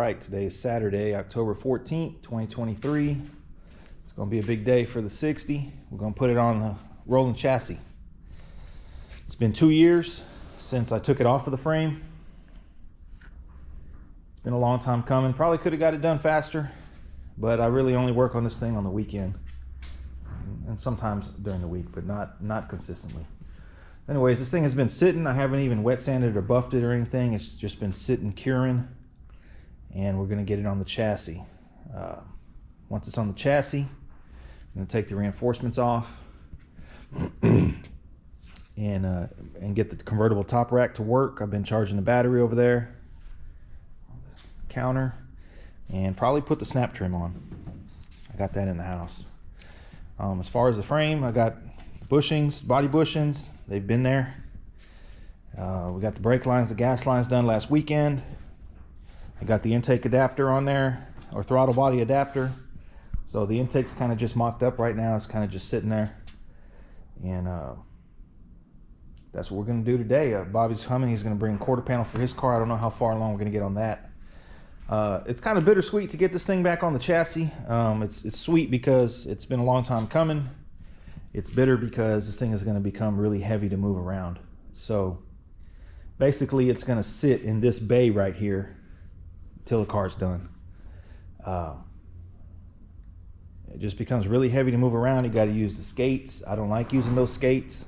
right, today is Saturday, October 14th, 2023. It's going to be a big day for the 60. We're going to put it on the rolling chassis. It's been 2 years since I took it off of the frame. It's been a long time coming. Probably could have got it done faster, but I really only work on this thing on the weekend and sometimes during the week, but not consistently. Anyways, this thing has been sitting. I haven't even wet sanded or buffed it or anything. It's just been sitting curing, and we're gonna get it on the chassis. Once it's on the chassis, I'm gonna take the reinforcements off and get the convertible top rack to work. I've been charging the battery over there on the counter, and probably put the snap trim on. I got that in the house. As far as the frame, I got bushings, body bushings. They've been there. We got the brake lines, the gas lines done last weekend. I got the intake adapter on there, or throttle body adapter. So the intake's kind of just mocked up right now. It's kind of just sitting there. And that's what we're going to do today. Bobby's coming. He's going to bring a quarter panel for his car. I don't know how far along we're going to get on that. It's kind of bittersweet to get this thing back on the chassis. It's sweet because it's been a long time coming. It's bitter because this thing is going to become really heavy to move around. So basically it's going to sit in this bay right here until the car's done. It just becomes really heavy to move around. You got to use the skates. I don't like using those skates,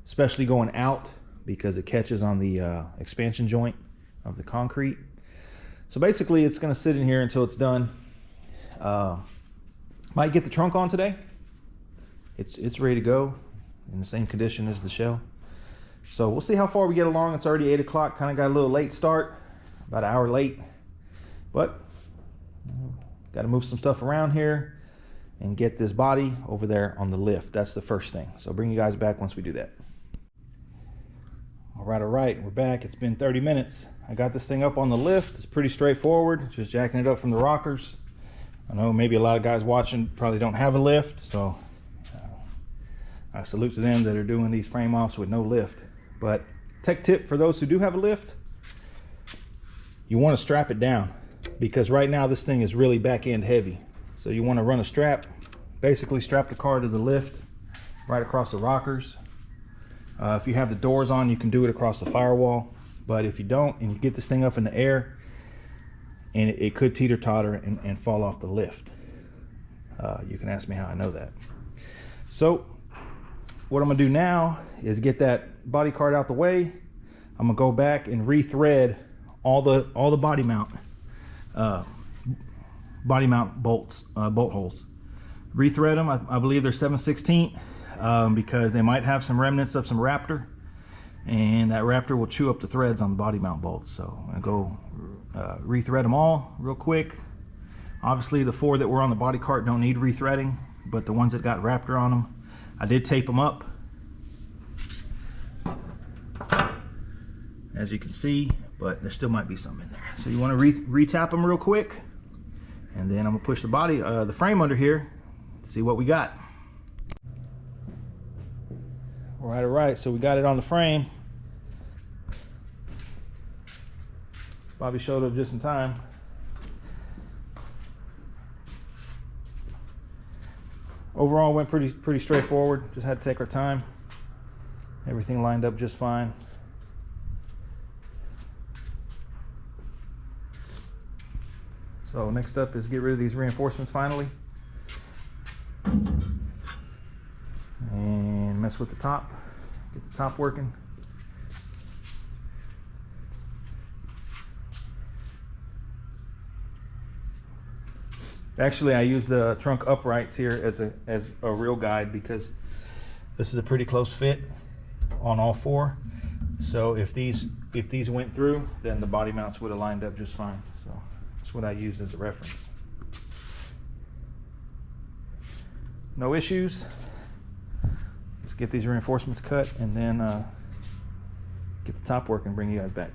especially going out, because it catches on the expansion joint of the concrete. So basically it's going to sit in here until it's done. Might get the trunk on today. It's ready to go in the same condition as the shell. So we'll see how far we get along. It's already 8 o'clock, kind of got a little late start, about an hour late, but got to move some stuff around here and get this body over there on the lift. That's the first thing. So I'll bring you guys back once we do that. All right, we're back. It's been 30 minutes. I got this thing up on the lift. It's pretty straightforward, just jacking it up from the rockers. I know maybe a lot of guys watching probably don't have a lift, so I salute to them that are doing these frame offs with no lift. But tech tip for those who do have a lift, you want to strap it down, because right now this thing is really back end heavy. So you want to run a strap, basically strap the car to the lift right across the rockers. If you have the doors on, you can do it across the firewall. But if you don't, and you get this thing up in the air, and it could teeter totter and fall off the lift. You can ask me how I know that. So what I'm gonna do now is get that body card out the way. I'm gonna go back and rethread all the body mount bolts, bolt holes. Rethread them. I believe they're 7/16 because they might have some remnants of some Raptor, and that Raptor will chew up the threads on the body mount bolts. So I'm gonna go rethread them all real quick. Obviously the 4 that were on the body cart don't need rethreading, but the ones that got Raptor on them, I did tape them up, as you can see, but there still might be some in there. So you want to re-tap them real quick, and then I'm gonna push the body, the frame under here, see what we got. All right, so we got it on the frame. Bobby showed up just in time. Overall went pretty straightforward. Just had to take our time. Everything lined up just fine. So next up is get rid of these reinforcements finally, and mess with the top. Get the top working. Actually, I use the trunk uprights here as a real guide, because this is a pretty close fit on all 4. So if these went through, then the body mounts would have lined up just fine. So that's what I use as a reference. No issues. Let's get these reinforcements cut, and then get the top work and bring you guys back.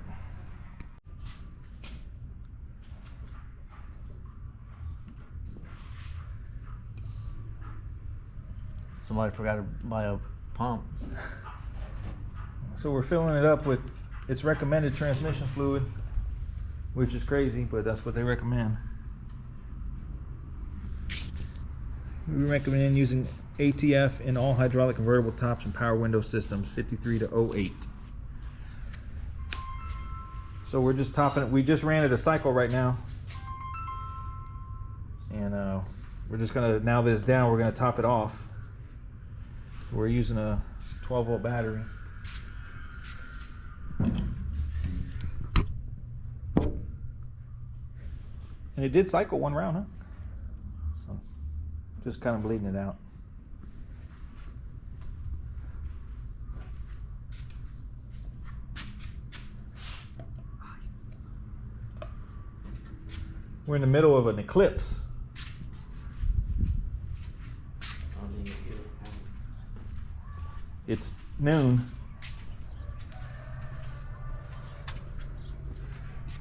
Somebody forgot to buy a pump. So we're filling it up with its recommended transmission fluid. which is crazy, but that's what they recommend. We recommend using ATF in all hydraulic convertible tops and power window systems, 53 to 08. So we're just topping it. We just ran it a cycle right now. And we're just gonna, now that it's down, we're gonna top it off. We're using a 12-volt battery. And it did cycle one round, huh? So just kind of bleeding it out. We're in the middle of an eclipse. It's noon.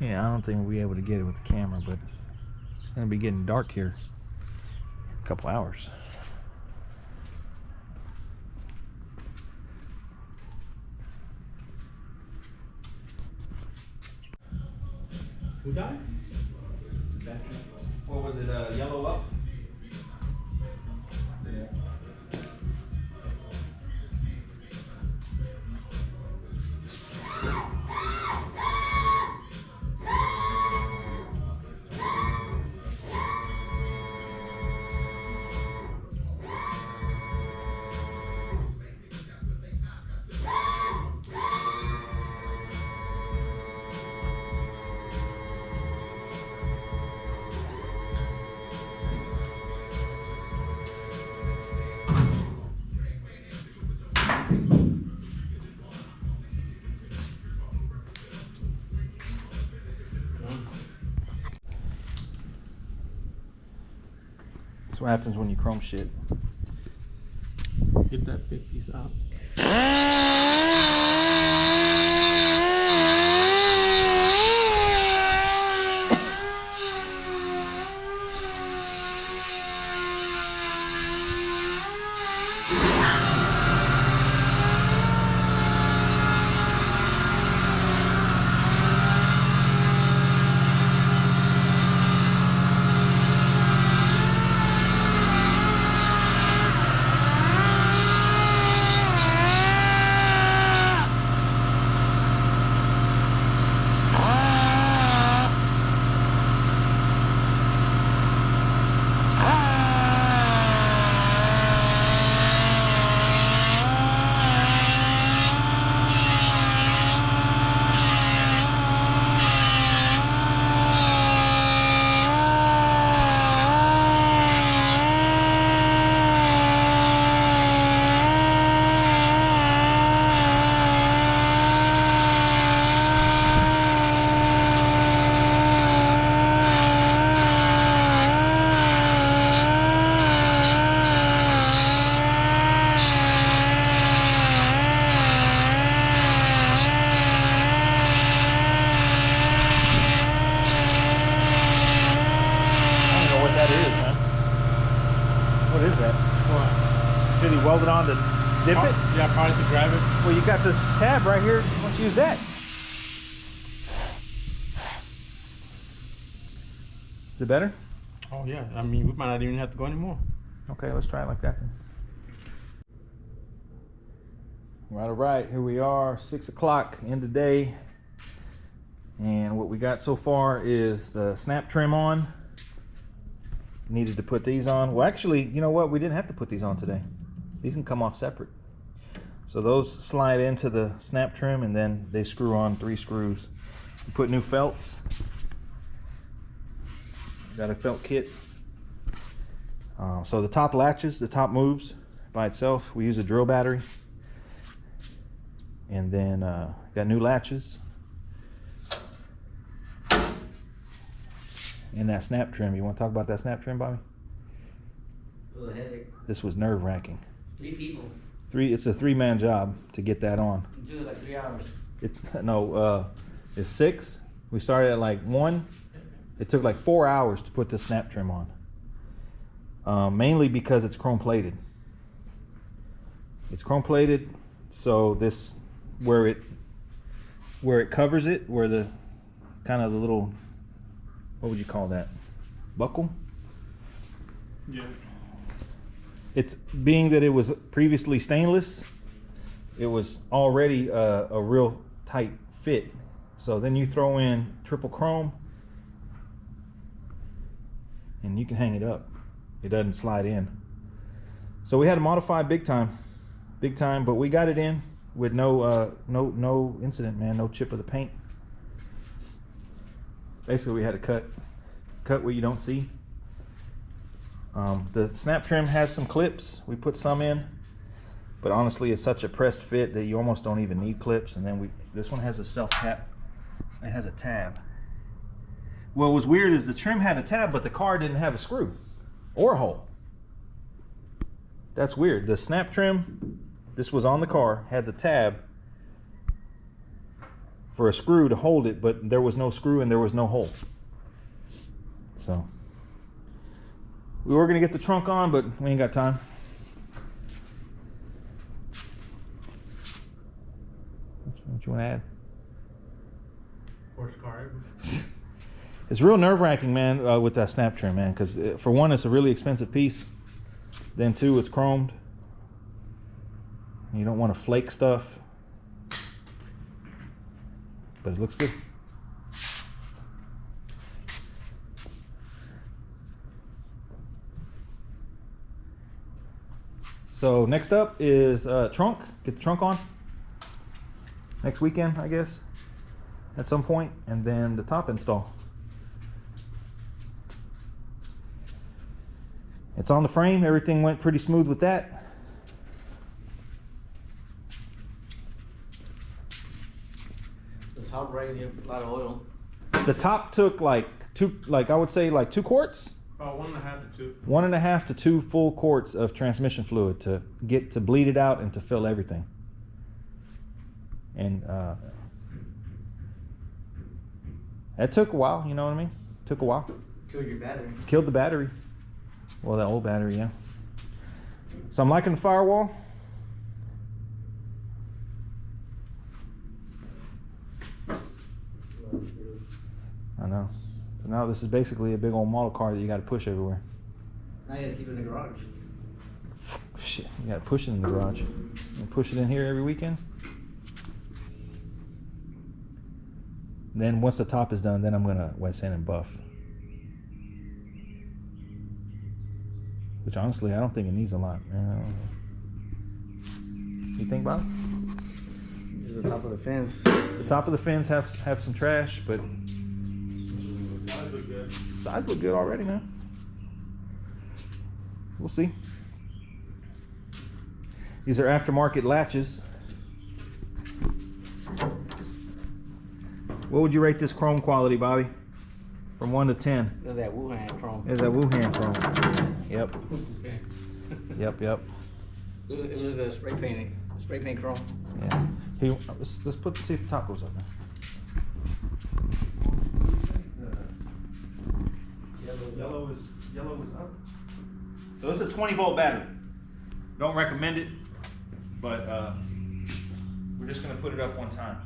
Yeah, I don't think we'll be able to get it with the camera, but it's gonna be getting dark here in a couple hours. Who died? What was it, yellow up? Yeah. That's what happens when you chrome shit. Get that big piece out. What is that? What? Should he weld it on to dip it? Yeah, probably to grab it. Well, you got this tab right here. Why don't you use that? Is it better? Oh yeah, I mean we might not even have to go anymore. Okay, let's try it like that then. All right, here we are, 6 o'clock in the day. And what we got so far is the snap trim on. Needed to put these on. Well, actually, you know what? We didn't have to put these on today. These can come off separate. So those slide into the snap trim and then they screw on 3 screws. We put new felts. Got a felt kit. So the top latches, the top moves by itself. We use a drill battery. And then got new latches. And that snap trim. You want to talk about that snap trim, Bobby? It was a headache. This was nerve-wracking. 3 people. It's a 3-man job to get that on. It took like 3 hours. It's 6. We started at like 1. It took like 4 hours to put the snap trim on. Mainly because it's chrome plated. It's chrome plated, so this where it covers it, where the kind of the little, what would you call that? Buckle? Yeah. It's being that it was previously stainless, it was already a real tight fit. So then you throw in triple chrome and you can hang it up. It doesn't slide in. So we had to modify big time, but we got it in with no incident, man, no chip of the paint. Basically we had to cut what you don't see. The snap trim has some clips. We put some in, but honestly it's such a pressed fit that you almost don't even need clips. And then this one has a self tap. It has a tab. What was weird is the trim had a tab, but the car didn't have a screw or a hole. That's weird. The snap trim, this was on the car, had the tab for a screw to hold it, but there was no screw and there was no hole. So we were gonna get the trunk on, but we ain't got time. What you wanna add? Horse car. It's real nerve-wracking, man, with that snap trim, man, because for one, it's a really expensive piece. Then two, it's chromed. You don't want to flake stuff, but it looks good. So next up is trunk. Get the trunk on. Next weekend, I guess, at some point, and then the top install. It's on the frame. Everything went pretty smooth with that. The top right here, a lot of oil. The top took like I would say like 2 quarts. About 1.5 to 2. 1.5 to 2 full quarts of transmission fluid to get to bleed it out and to fill everything. And that took a while, you know what I mean? Took a while. Killed your battery. Killed the battery. Well, that old battery, yeah. So I'm liking the firewall. I know. So now this is basically a big old model car that you got to push everywhere. Now you gotta keep it in the garage. Shit, you got to push it in the garage. And push it in here every weekend. Then once the top is done, then I'm gonna wet sand and buff. Which honestly, I don't think it needs a lot. You think, Bob? Here's the top of the fence. The top of the fins have some trash, but The sides look good. sides look good already, man. We'll see. These are aftermarket latches. What would you rate this chrome quality, Bobby? From 1 to 10. Look at that Wuhan chrome. There's that Wuhan chrome. Yep. Yep. It was a spray paint chrome. Yeah. Here, let's see if the top goes up now. Yellow is up. So it's a 20-volt battery. Don't recommend it, but we're just gonna put it up one time.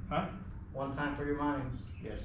Huh? One time for your mind. Yes.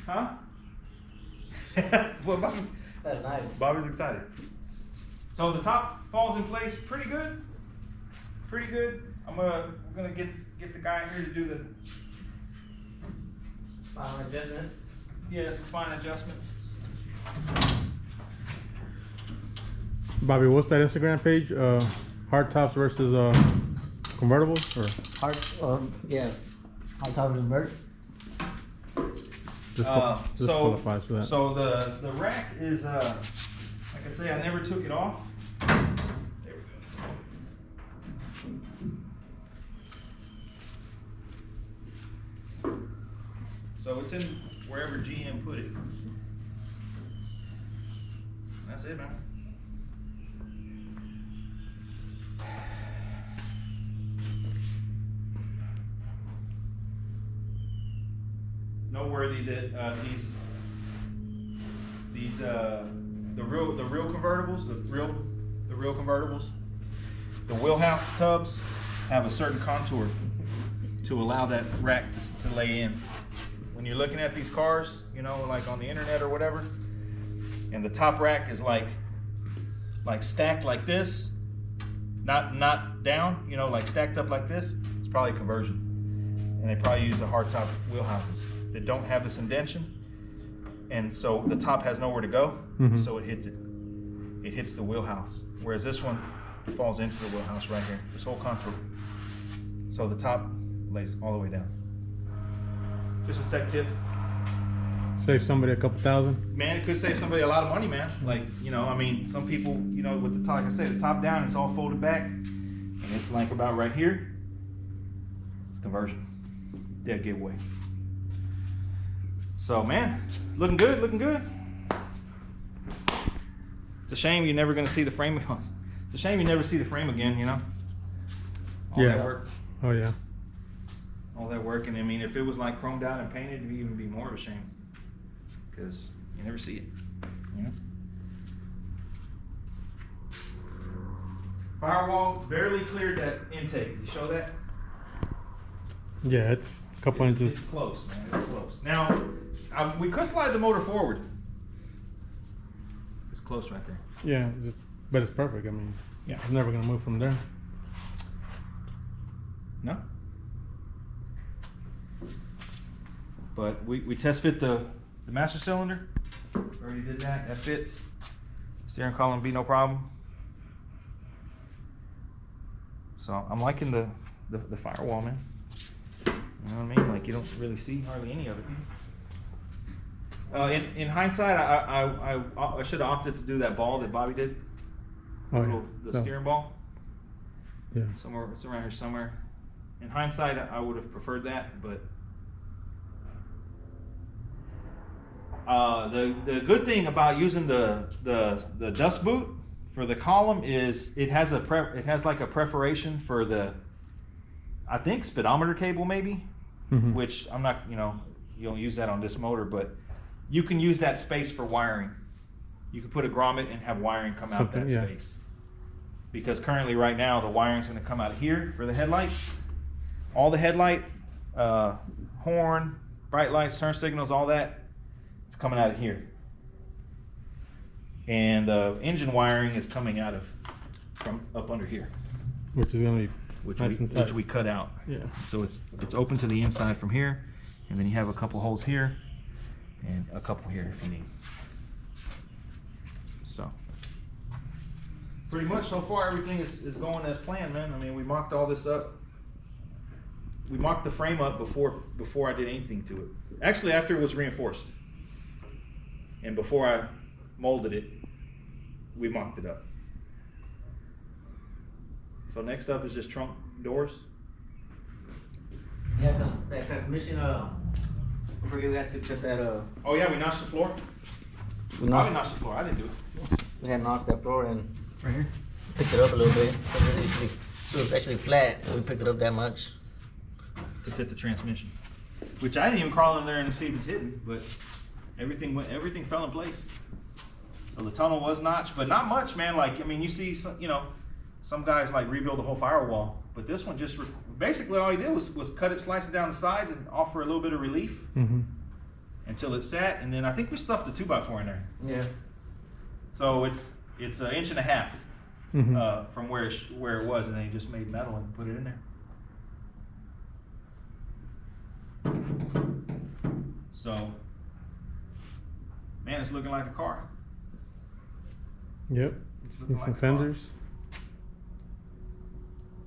Huh? Well, That's nice. Bobby's excited. So the top falls in place pretty good. Pretty good. We're gonna get the guy here to do the Final adjustments. some fine adjustments. Bobby, what's that Instagram page? Hard tops versus convertibles, or Yeah. Hard tops and birds. This qualifies for that. So the rack is like I say, I never took it off. There we go. So it's in wherever GM put it. That's it, man. It's noteworthy that the real convertibles, the real convertibles, the wheelhouse tubs have a certain contour to allow that rack to lay in. When you're looking at these cars, you know, like on the internet or whatever, and the top rack is like stacked like this, not down, you know, like stacked up like this, it's probably a conversion. And they probably use the hardtop wheelhouses that don't have this indentation, and so the top has nowhere to go, so it hits it. It hits the wheelhouse, whereas this one falls into the wheelhouse right here, this whole contour. So the top lays all the way down. Just a tech tip. Save somebody a couple thousand. Man, it could save somebody a lot of money, man. Like, you know, I mean, some people, you know, with the top, like I said, the top down, it's all folded back, and it's like about right here. It's conversion. Dead giveaway. So, man, looking good, looking good. It's a shame you're never gonna see the frame. It's a shame you never see the frame again, you know? All that work. Oh yeah. All that work, and I mean, if it was like chromed out and painted, it'd even be more of a shame, because you never see it, you know? Firewall barely cleared that intake. You show that? Yeah, it's a couple inches. It's close, man. It's close. Now, we could slide the motor forward. It's close right there. Yeah, but it's perfect. I mean, Yeah. I'm never gonna move from there. No? But we test fit the master cylinder. Already did that. That fits. Steering column be no problem. So I'm liking the firewall, man. You know what I mean? Like, you don't really see hardly any of it. In hindsight, I should have opted to do that ball that Bobby did. Oh, The yeah. steering ball. Yeah. Somewhere, it's around here somewhere. In hindsight, I would have preferred that, but the good thing about using the dust boot for the column is it has like a perforation for the, I think, speedometer cable maybe, which I'm not, you know, you don't use that on this motor, but you can use that space for wiring. You can put a grommet and have wiring come out that space. Because currently right now the wiring's going to come out here for the headlights. All the headlight, horn, bright lights, turn signals, all that, it's coming out of here. And the engine wiring is coming out from up under here. Which is gonna be Which nice we cut out. Yeah. So it's open to the inside from here, and then you have a couple holes here, and a couple here if you need. So pretty much so far everything is going as planned, man. I mean, we mocked all this up. We mocked the frame up before I did anything to it. Actually, after it was reinforced, and before I molded it, we mocked it up. So next up is just trunk doors. Yeah, cause that transmission, I forget we had to put that, Oh yeah, we notched the floor. we Probably notched, notched the floor. I didn't do it. we had notched that floor and Right here. picked it up a little bit. It was actually flat, and we picked it up that much. To fit the transmission, which I didn't even crawl in there and see if it's hidden, but everything fell in place. So the tunnel was notched, but not much, man. Like, I mean, you see some, you know, some guys like rebuild the whole firewall, but this one just basically all he did was cut it, slice it down the sides, and offer a little bit of relief until it sat, and then I think we stuffed the 2x4 in there. Yeah. So it's an inch and a half from where it was, and then he just made metal and put it in there. So, man, it's looking like a car. Yep. It's looking Need like some a car. fenders.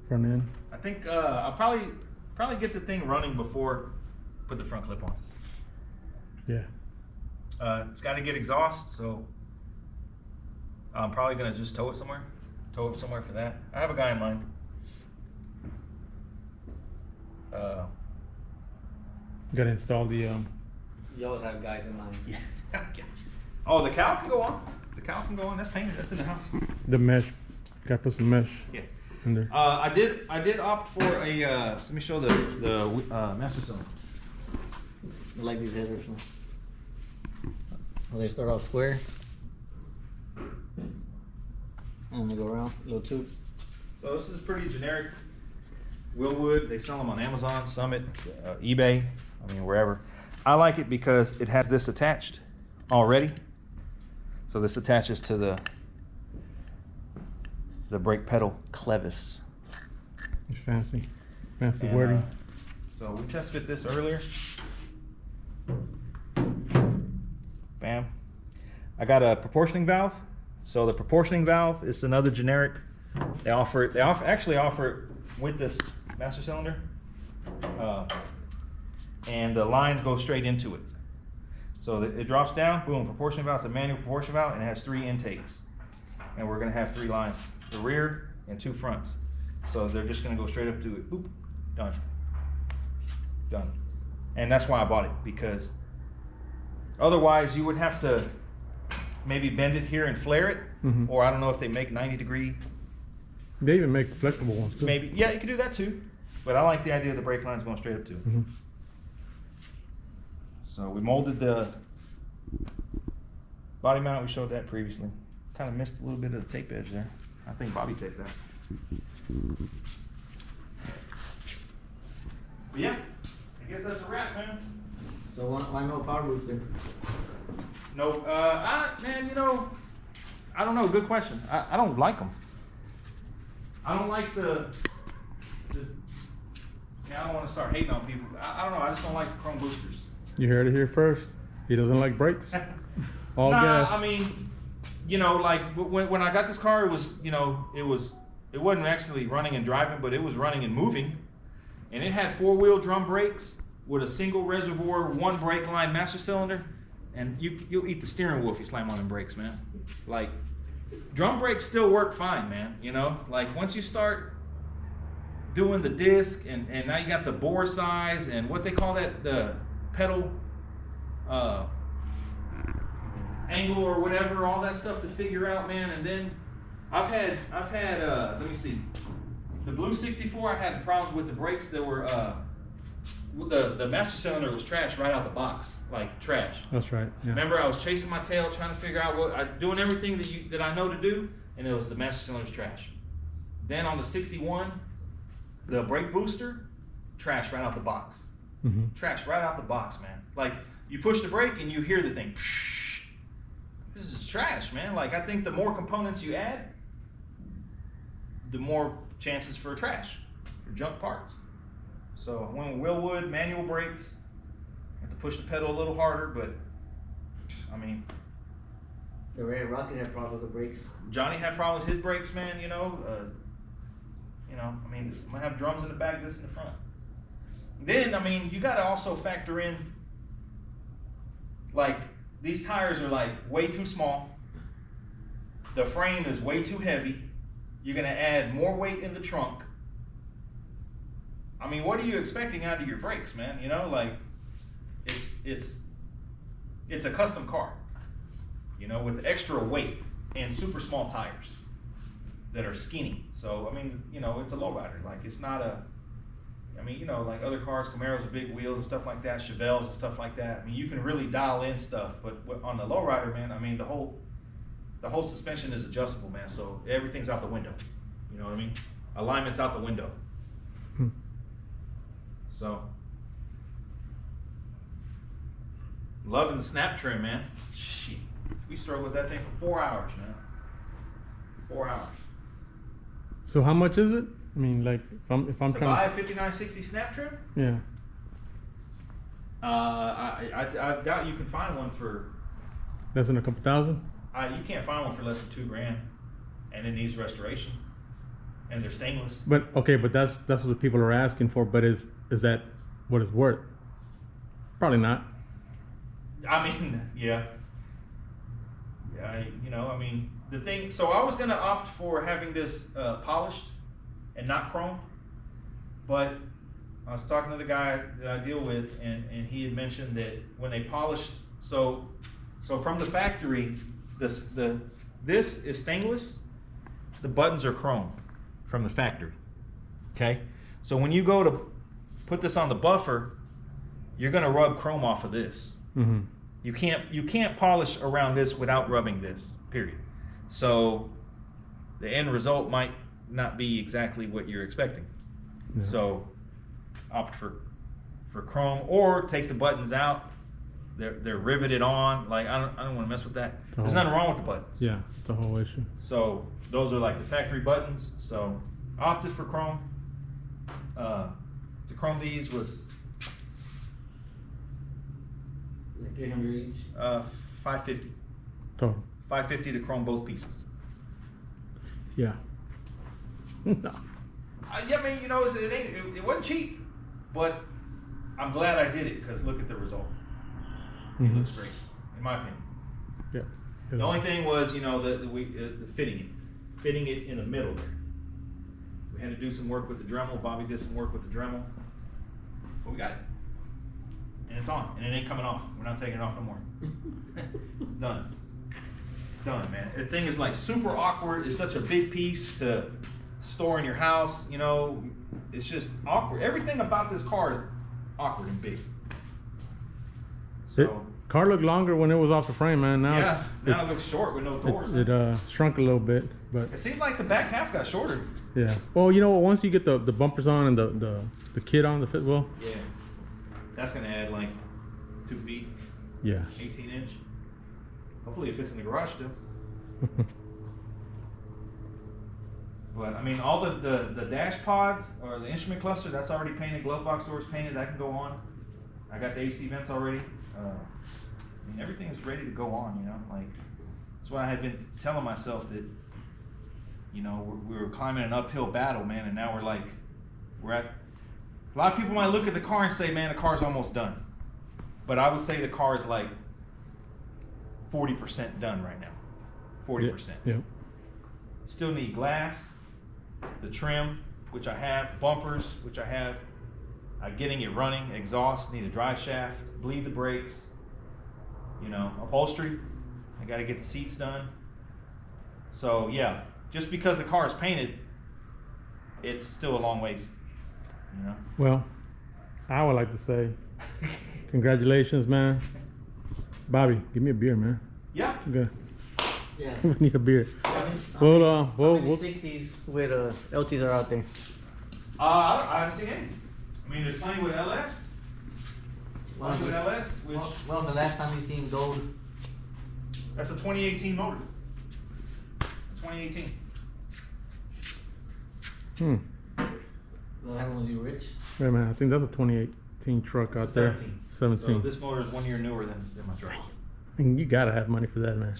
Front end. I think I'll probably get the thing running before put the front clip on. Yeah. It's got to get exhaust, so I'm probably gonna just tow it somewhere for that. I have a guy in mind. Gotta install the You always have guys in mind. Yeah. Oh, the cowl can go on. The cowl can go on. That's painted. That's in the house. the mesh. Gotta put some mesh Yeah. in there. I did opt for a. Let me show the master cylinder. I like these headers. Well, they start off square. And they go around, little tube. So this is pretty generic. Willwood. They sell them on Amazon, Summit, eBay. I mean wherever. I like it because it has this attached already. So this attaches to the brake pedal clevis. It's fancy And, wording. So we test fit this earlier. Bam. I got a proportioning valve. So the proportioning valve is another generic. They actually offer it with this master cylinder. And the lines go straight into it. So it drops down, boom, proportioning valve. It's a manual proportion valve, and it has 3 intakes. And we're gonna have 3 lines, the rear and 2 fronts. So they're just gonna go straight up to it, boop, done. Done. And that's why I bought it, because otherwise you would have to maybe bend it here and flare it, or I don't know if they make 90-degree. They even make flexible ones too. Maybe, yeah, you could do that too. But I like the idea of the brake lines going straight up to it. So we molded the body mount. We showed that previously. Kind of missed a little bit of the tape edge there. I think Bobby taped that. But yeah, I guess that's a wrap, man. So why no power booster? No, man, you know, I don't know. Good question. I don't like them. I don't like the I don't want to start hating on people. I don't know. I just don't like the chrome boosters. You heard it here first. He doesn't like brakes. All Nah, gas. I mean, you know, like when I got this car, it was, you know, it wasn't actually running and driving, but it was running and moving, and it had 4-wheel drum brakes with a single reservoir, 1 brake line master cylinder, and you'll eat the steering wheel if you slam on them brakes, man. Like, drum brakes still work fine, man. You know, like once you start doing the disc and now you got the bore size and what they call that, the pedal angle or whatever, all that stuff to figure out, man. And then I've had let me see, the Blue 64, I had problems with the brakes that were the master cylinder was trash right out the box, like trash. That's right. Yeah. Remember, I was chasing my tail trying to figure out doing everything that I know to do, and it was the master cylinder's trash. Then on the 61, the brake booster, trash right out the box. Trash right out the box, man. Like, you push the brake and you hear the thing. This is trash, man. Like, I think the more components you add, the more chances for trash, for junk parts. So I went with Willwood, manual brakes. Have to push the pedal a little harder, but I mean, The Red Rocket had problems with the brakes. Johnny had problems with his brakes, man. You know, I mean, I'm gonna have drums in the back, this in the front. Then, I mean, you got to also factor in, like, these tires are like way too small. The frame is way too heavy. You're gonna add more weight in the trunk. I mean, what are you expecting out of your brakes, man? You know, like, it's a custom car, you know, with extra weight and super small tires that are skinny. So, I mean, you know, it's a lowrider. Like, it's not I mean, you know, like other cars, Camaros with big wheels and stuff like that, Chevelles and stuff like that. I mean, you can really dial in stuff, but on the lowrider, man, I mean, the whole suspension is adjustable, man. So everything's out the window. You know what I mean? Alignment's out the window. So, loving the snap trim, man. Shit, we struggled with that thing for 4 hours, man. 4 hours. So how much is it? I mean, like, if I'm To trying buy a 5960 snap trim? yeah. I doubt you can find one for. Less than a couple thousand? You can't find one for less than $2,000, and it needs restoration, and they're stainless. But okay, but that's what the people are asking for. But is that what it's worth? Probably not. I mean, yeah. Yeah, I mean, the thing, so I was gonna opt for having this polished and not chrome, but I was talking to the guy that I deal with, and he had mentioned that when they polish, so from the factory, this is stainless, the buttons are chrome from the factory, okay? So when you go to put this on the buffer, you're gonna rub chrome off of this. Mm-hmm. You can't polish around this without rubbing this, period. So the end result might not be exactly what you're expecting. Yeah. So opt for chrome, or take the buttons out. They're riveted on. Like I don't want to mess with that. There's nothing wrong with the buttons. Yeah, it's the whole issue. So those are like the factory buttons. So opted for chrome. To chrome these was Like 300 each. $550. Total. $550 to chrome both pieces. Yeah. No. Yeah, I mean, it wasn't cheap, but I'm glad I did it because look at the result. It Mhm. looks great, in my opinion. Yeah. The only thing was, the fitting it in the middle there. We had to do some work with the Dremel. Bobby did some work with the Dremel, but we got it, and it's on, and it ain't coming off. We're not taking it off no more. It's done. Done, man. The thing is like super awkward. It's such a big piece to store in your house. It's just awkward. Everything about this car is awkward and big. So Car looked longer when it was off the frame, man. Now yeah, now it looks short with no doors. it shrunk a little bit, but It seemed like the back half got shorter. yeah. Well, you know what? Once you get the bumpers on and the kit on the fit well, Yeah, that's gonna add like 2 feet, yeah. 18-inch. Hopefully it fits in the garage still. But I mean, all the dash pods or the instrument cluster, that's already painted. Glove box doors painted. That can go on. I got the AC vents already. I mean, everything is ready to go on. Like that's why I had been telling myself that. We were climbing an uphill battle, man, and now we're at. A lot of people might look at the car and say, "Man, the car's almost done," but I would say the car is like 40% done right now. 40%. Yeah. Still need glass, the trim, which I have, bumpers, which I have, getting it running, exhaust, need a drive shaft, bleed the brakes, upholstery. I got to get the seats done. So yeah, just because the car is painted, it's still a long ways. Well, I would like to say, congratulations, man. Bobby, give me a beer, man. Yeah. Okay. Yeah. We need a beer. How Well, many 60s with LTs are out there? I haven't seen any. I mean, there's plenty with LS. Plenty with LS, which When was the last time you seen gold? that's a 2018 motor. 2018. What happened when you were rich? Wait a minute, I think that's a 2018 truck out there. 17. So this motor is 1 year newer than my truck. You gotta have money for that, man.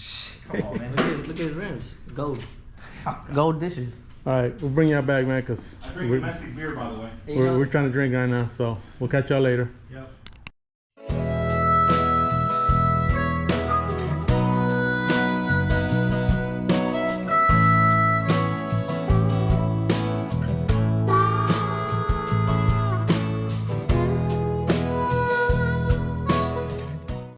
Come on, man. Look at his rims. Gold. Gold dishes. All right, we'll bring y'all back, man, because I drink domestic beer, by the way. Hey, you know- we're trying to drink right now. So we'll catch y'all later. Yep.